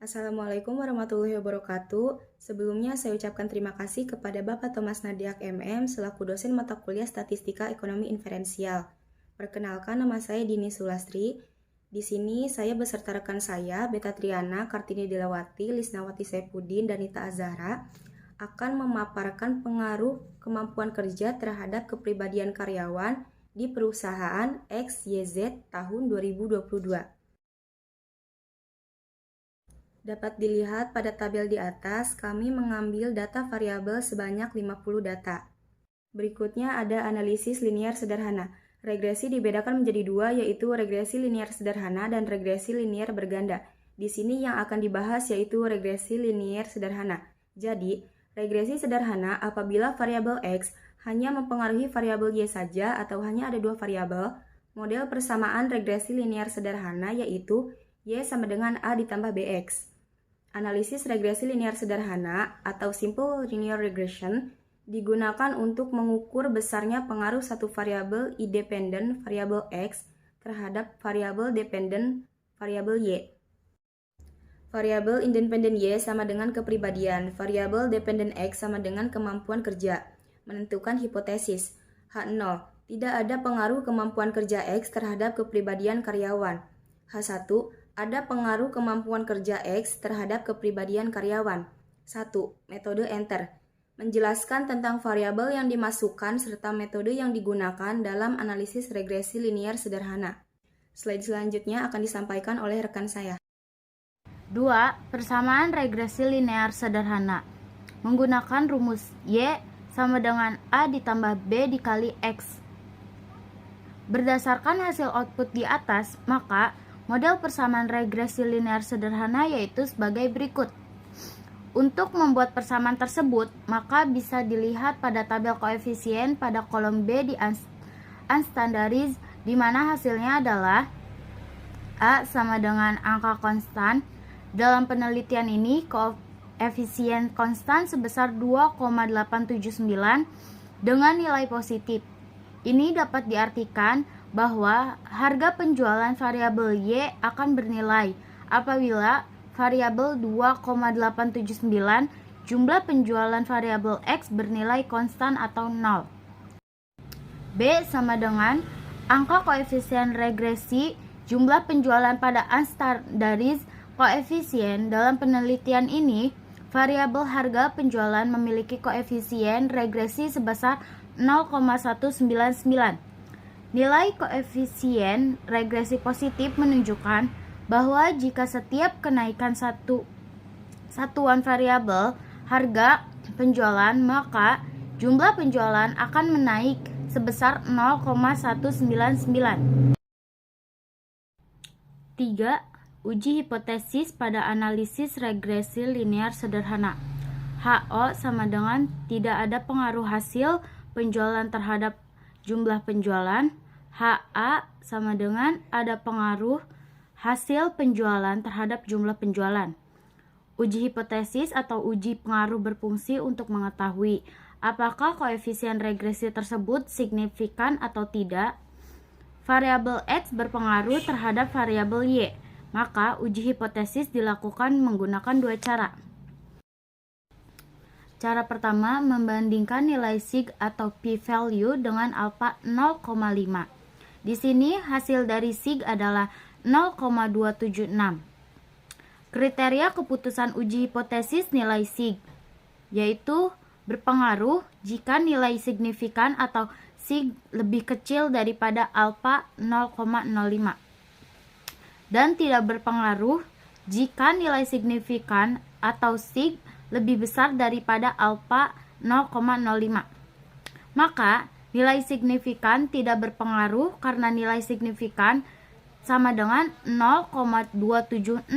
Assalamualaikum warahmatullahi wabarakatuh. Sebelumnya saya ucapkan terima kasih kepada Bapak Thomas Nadiak MM selaku dosen mata kuliah Statistika Ekonomi Inferensial. Perkenalkan, nama saya Dini Sulastri. Di sini saya beserta rekan saya, Beta Triana, Kartini Dilawati, Lisnawati Saipudin, dan Nita Azhara akan memaparkan pengaruh kemampuan kerja terhadap kepribadian karyawan di perusahaan XYZ tahun 2022. Dapat dilihat pada tabel di atas, kami mengambil data variabel sebanyak 50 data. Berikutnya ada analisis linier sederhana. Regresi dibedakan menjadi dua, yaitu regresi linier sederhana dan regresi linier berganda. Di sini yang akan dibahas yaitu regresi linier sederhana. Jadi, regresi sederhana apabila variabel X hanya mempengaruhi variabel Y saja atau hanya ada dua variabel. Model persamaan regresi linier sederhana yaitu Y sama dengan A ditambah BX. Analisis regresi linier sederhana atau simple linear regression digunakan untuk mengukur besarnya pengaruh satu variabel independen variabel X terhadap variabel dependen variabel Y. Variabel independen Y sama dengan kepribadian, variabel dependen X sama dengan kemampuan kerja. Menentukan hipotesis. H0. Tidak ada pengaruh kemampuan kerja X terhadap kepribadian karyawan. H1. Ada pengaruh kemampuan kerja X terhadap kepribadian karyawan. 1. Metode enter. Menjelaskan tentang variabel yang dimasukkan serta metode yang digunakan dalam analisis regresi linier sederhana. Slide selanjutnya akan disampaikan oleh rekan saya. 2. Persamaan regresi linear sederhana. Menggunakan rumus Y sama dengan A ditambah B dikali X. Berdasarkan hasil output di atas, maka model persamaan regresi linear sederhana yaitu sebagai berikut. Untuk membuat persamaan tersebut, maka bisa dilihat pada tabel koefisien pada kolom B di unstandardized, di mana hasilnya adalah A sama dengan angka konstan. Dalam penelitian ini, koefisien konstan sebesar 2,879 dengan nilai positif. Ini dapat diartikan bahwa harga penjualan variabel Y akan bernilai apabila variabel 2,879 jumlah penjualan variabel X bernilai konstan atau 0. B sama dengan angka koefisien regresi jumlah penjualan pada unstandardized koefisien. Dalam penelitian ini, variabel harga penjualan memiliki koefisien regresi sebesar 0,199. Nilai koefisien regresi positif menunjukkan bahwa jika setiap kenaikan satuan variabel harga penjualan, maka jumlah penjualan akan menaik sebesar 0,199. 3. Uji hipotesis pada analisis regresi linear sederhana. HO sama dengan tidak ada pengaruh hasil penjualan terhadap jumlah penjualan. HA sama dengan ada pengaruh hasil penjualan terhadap jumlah penjualan. Uji hipotesis atau uji pengaruh berfungsi untuk mengetahui apakah koefisien regresi tersebut signifikan atau tidak. Variabel X berpengaruh terhadap variabel Y, maka uji hipotesis dilakukan menggunakan dua cara. Cara pertama, membandingkan nilai sig atau p-value dengan alfa 0,5. Di sini hasil dari sig adalah 0,276. Kriteria keputusan uji hipotesis nilai sig, yaitu berpengaruh jika nilai signifikan atau sig lebih kecil daripada alfa 0,05. Dan tidak berpengaruh jika nilai signifikan atau sig lebih besar daripada alfa 0,05. Maka nilai signifikan tidak berpengaruh karena nilai signifikan sama dengan 0,276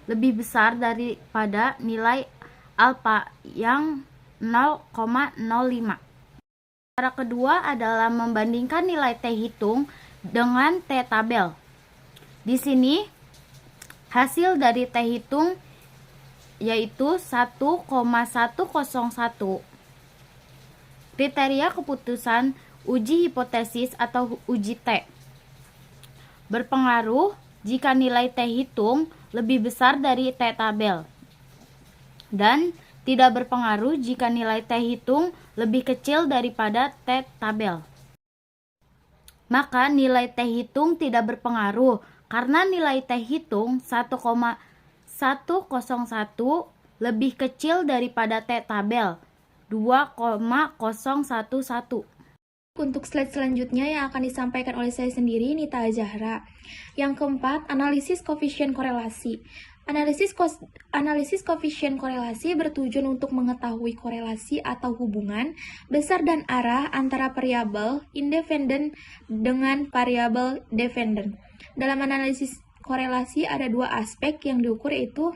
lebih besar daripada nilai alfa yang 0,05. Cara kedua adalah membandingkan nilai T hitung dengan T tabel. Di sini hasil dari T hitung yaitu 1,101. Kriteria keputusan uji hipotesis atau uji T berpengaruh jika nilai T hitung lebih besar dari T tabel. Dan tidak berpengaruh jika nilai T hitung lebih kecil daripada T tabel. Maka nilai T hitung tidak berpengaruh karena nilai T hitung 1,101 lebih kecil daripada T tabel 2,011. Untuk slide selanjutnya yang akan disampaikan oleh saya sendiri, Nita Zahra. Yang keempat, analisis koefisien korelasi. Analisis koefisien korelasi bertujuan untuk mengetahui korelasi atau hubungan besar dan arah antara variabel independen dengan variabel dependen. Dalam analisis korelasi ada dua aspek yang diukur, yaitu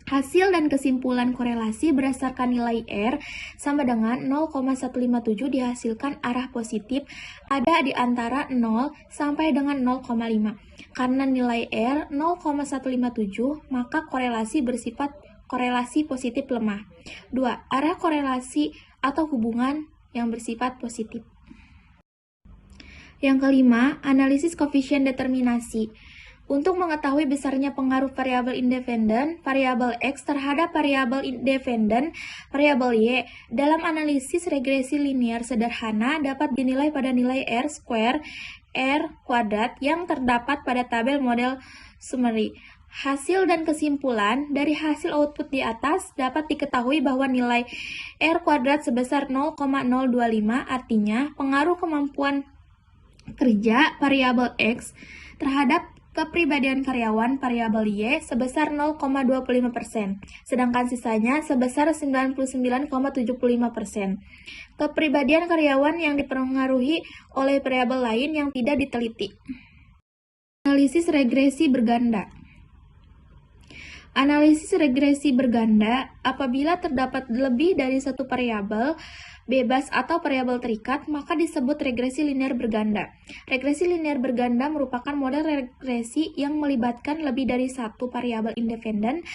hasil dan kesimpulan korelasi berdasarkan nilai R sama dengan 0,157 dihasilkan arah positif ada di antara 0 sampai dengan 0,5. Karena nilai R 0,157, maka korelasi bersifat korelasi positif lemah. 2. Arah korelasi atau hubungan yang bersifat positif. Yang kelima, analisis koefisien determinasi. Untuk mengetahui besarnya pengaruh variabel independen, variabel X terhadap variabel independen, variabel Y, dalam analisis regresi linear sederhana dapat dinilai pada nilai R square, R kuadrat yang terdapat pada tabel model summary. Hasil dan kesimpulan dari hasil output di atas dapat diketahui bahwa nilai R kuadrat sebesar 0,025, artinya pengaruh kemampuan kerja variabel X terhadap kepribadian karyawan variabel Y sebesar 0,25%, sedangkan sisanya sebesar 99,75%. Kepribadian karyawan yang dipengaruhi oleh variabel lain yang tidak diteliti. Analisis regresi berganda. Analisis regresi berganda apabila terdapat lebih dari satu variabel bebas atau variabel terikat, maka disebut regresi linear berganda. Regresi linear berganda merupakan model regresi yang melibatkan lebih dari satu variabel independen.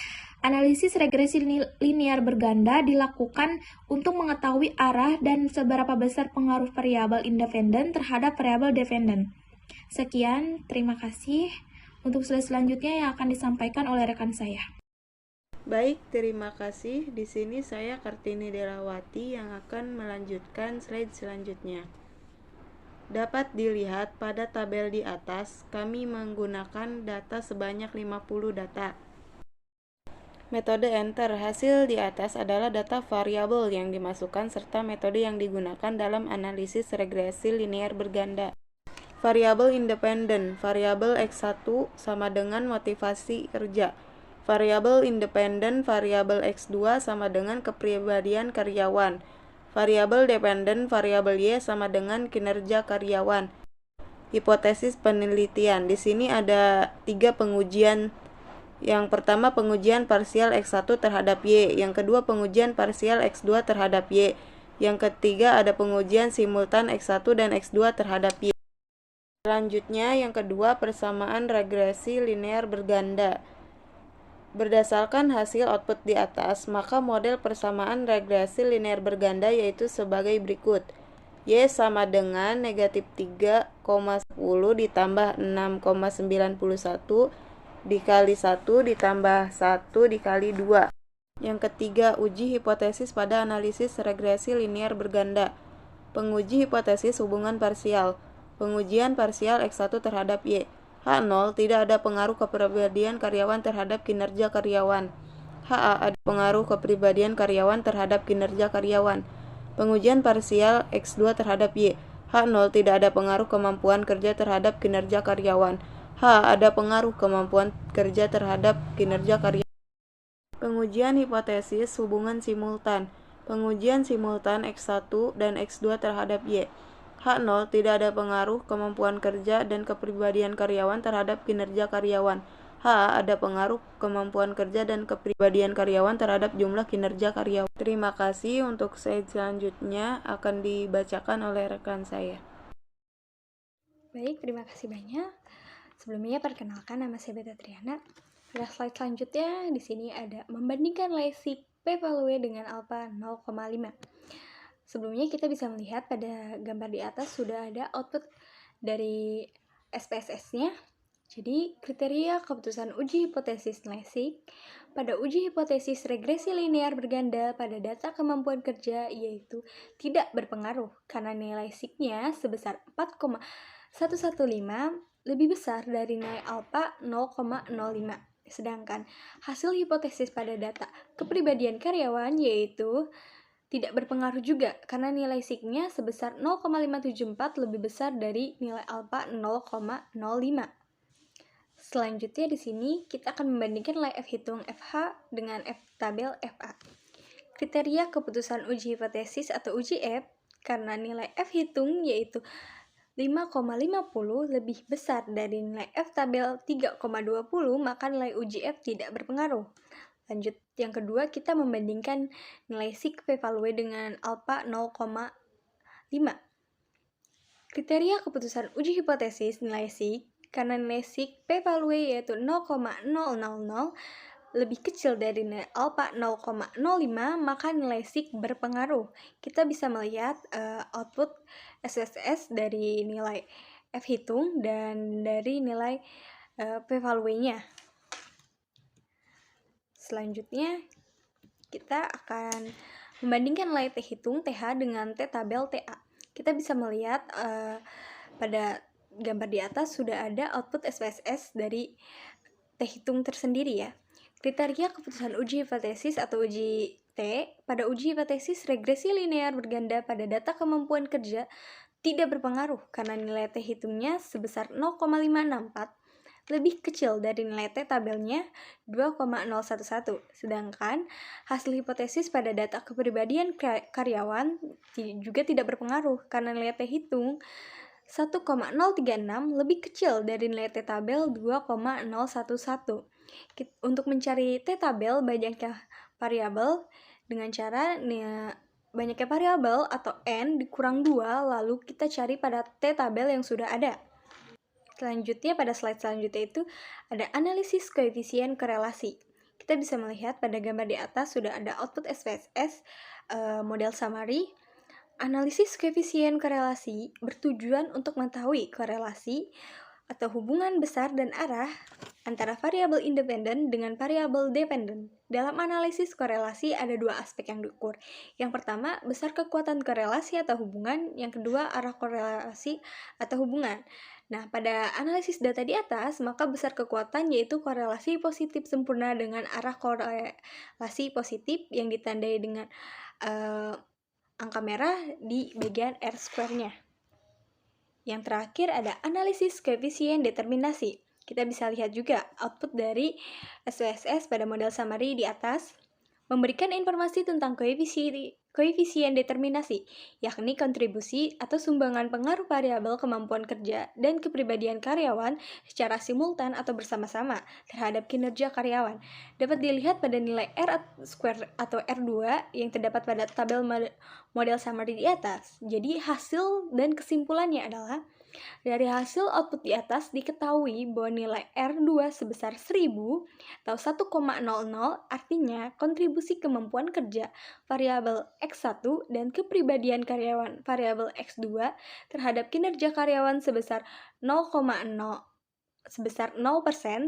Analisis regresi linear berganda dilakukan untuk mengetahui arah dan seberapa besar pengaruh variabel independen terhadap variabel dependen. Sekian, terima kasih. Untuk slide selanjutnya yang akan disampaikan oleh rekan saya. Baik, terima kasih. Di sini saya Kartini Delawati yang akan melanjutkan slide selanjutnya. Dapat dilihat pada tabel di atas, kami menggunakan data sebanyak 50 data. Metode enter. Hasil di atas adalah data variabel yang dimasukkan serta metode yang digunakan dalam analisis regresi linear berganda. Variabel independen, variabel X1 sama dengan motivasi kerja. Variabel independen, variabel X2 sama dengan kepribadian karyawan. Variabel dependen, variabel Y sama dengan kinerja karyawan. Hipotesis penelitian. Di sini ada 3 pengujian. Yang pertama pengujian parsial X1 terhadap Y, yang kedua pengujian parsial X2 terhadap Y, yang ketiga ada pengujian simultan X1 dan X2 terhadap Y. Selanjutnya, yang kedua, persamaan regresi linear berganda. Berdasarkan hasil output di atas, maka model persamaan regresi linear berganda yaitu sebagai berikut. Y sama dengan negatif 3,10 ditambah 6,91 dikali 1 ditambah 1 dikali 2. Yang ketiga, uji hipotesis pada analisis regresi linear berganda. Penguji hipotesis hubungan parsial. Pengujian parsial X1 terhadap Y. H0 tidak ada pengaruh kepribadian karyawan terhadap kinerja karyawan. HA ada pengaruh kepribadian karyawan terhadap kinerja karyawan. Pengujian parsial X2 terhadap Y. H0 tidak ada pengaruh kemampuan kerja terhadap kinerja karyawan. H ada pengaruh kemampuan kerja terhadap kinerja karyawan. Pengujian hipotesis hubungan simultan. Pengujian simultan X1 dan X2 terhadap Y. H0 tidak ada pengaruh kemampuan kerja dan kepribadian karyawan terhadap kinerja karyawan. H ada pengaruh kemampuan kerja dan kepribadian karyawan terhadap jumlah kinerja karyawan. Terima kasih. Untuk slide selanjutnya akan dibacakan oleh rekan saya. Baik, terima kasih banyak. Sebelumnya perkenalkan, nama saya Beta Triana. Pada slide selanjutnya di sini ada membandingkan lesi p-value dengan alpha 0,5. Sebelumnya kita bisa melihat pada gambar di atas sudah ada output dari SPSS-nya. Jadi, kriteria keputusan uji hipotesis Lessig pada uji hipotesis regresi linear berganda pada data kemampuan kerja yaitu tidak berpengaruh karena nilai sigma sebesar 4,115 lebih besar dari nilai alfa 0,05. Sedangkan hasil hipotesis pada data kepribadian karyawan yaitu tidak berpengaruh juga karena nilai sigma sebesar 0,574 lebih besar dari nilai alfa 0,05. Selanjutnya di sini kita akan membandingkan nilai F hitung FH dengan F tabel FA. Kriteria keputusan uji hipotesis atau uji F karena nilai F hitung yaitu 5,50 lebih besar dari nilai F tabel 3,20 maka nilai uji F tidak berpengaruh. Lanjut, yang kedua kita membandingkan nilai sig p-value dengan alfa 0,5. Kriteria keputusan uji hipotesis nilai sig karena nilai sig p-value yaitu 0,000 lebih kecil dari nilai alfa 0,05 maka nilai sig berpengaruh. Kita bisa melihat output SSS dari nilai F hitung dan dari nilai p-value-nya. Selanjutnya kita akan membandingkan nilai T hitung TH dengan T tabel TA. Kita bisa melihat pada gambar di atas sudah ada output SPSS dari T hitung tersendiri ya. Kriteria keputusan uji hipotesis atau uji T pada uji hipotesis regresi linear berganda pada data kemampuan kerja tidak berpengaruh karena nilai T hitungnya sebesar 0,564 lebih kecil dari nilai T tabelnya 2,011. Sedangkan hasil hipotesis pada data kepribadian karyawan juga tidak berpengaruh karena nilai T hitung 1,036 lebih kecil dari nilai T tabel 2,011. Untuk mencari T tabel banyaknya variabel dengan cara banyaknya variabel atau N dikurang 2 lalu kita cari pada T tabel yang sudah ada. Selanjutnya pada slide selanjutnya itu ada analisis koefisien korelasi. Kita bisa melihat pada gambar di atas sudah ada output SPSS model summary. Analisis koefisien korelasi bertujuan untuk mengetahui korelasi atau hubungan besar dan arah antara variabel independen dengan variabel dependen. Dalam analisis korelasi ada dua aspek yang diukur. Yang pertama, besar kekuatan korelasi atau hubungan. Yang kedua, arah korelasi atau hubungan. Nah, pada analisis data di atas, maka besar kekuatan yaitu korelasi positif sempurna dengan arah korelasi positif yang ditandai dengan angka merah di bagian R-square-nya. Yang terakhir ada analisis koefisien determinasi. Kita bisa lihat juga output dari SPSS pada model summary di atas memberikan informasi tentang koefisien determinasi, yakni kontribusi atau sumbangan pengaruh variabel kemampuan kerja dan kepribadian karyawan secara simultan atau bersama-sama terhadap kinerja karyawan. Dapat dilihat pada nilai R² atau R2 yang terdapat pada tabel model summary di atas. Jadi hasil dan kesimpulannya adalah dari hasil output di atas diketahui bahwa nilai R2 sebesar 1000 atau 1,00 artinya kontribusi kemampuan kerja variabel X1 dan kepribadian karyawan variabel X2 terhadap kinerja karyawan sebesar 0,0%,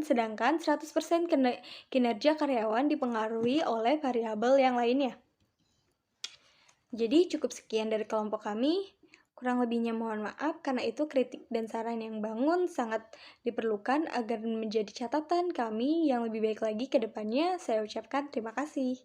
sedangkan 100% kinerja karyawan dipengaruhi oleh variabel yang lainnya. Jadi cukup sekian dari kelompok kami. Kurang lebihnya mohon maaf, karena itu kritik dan saran yang bangun sangat diperlukan agar menjadi catatan kami yang lebih baik lagi ke depannya. Saya ucapkan terima kasih.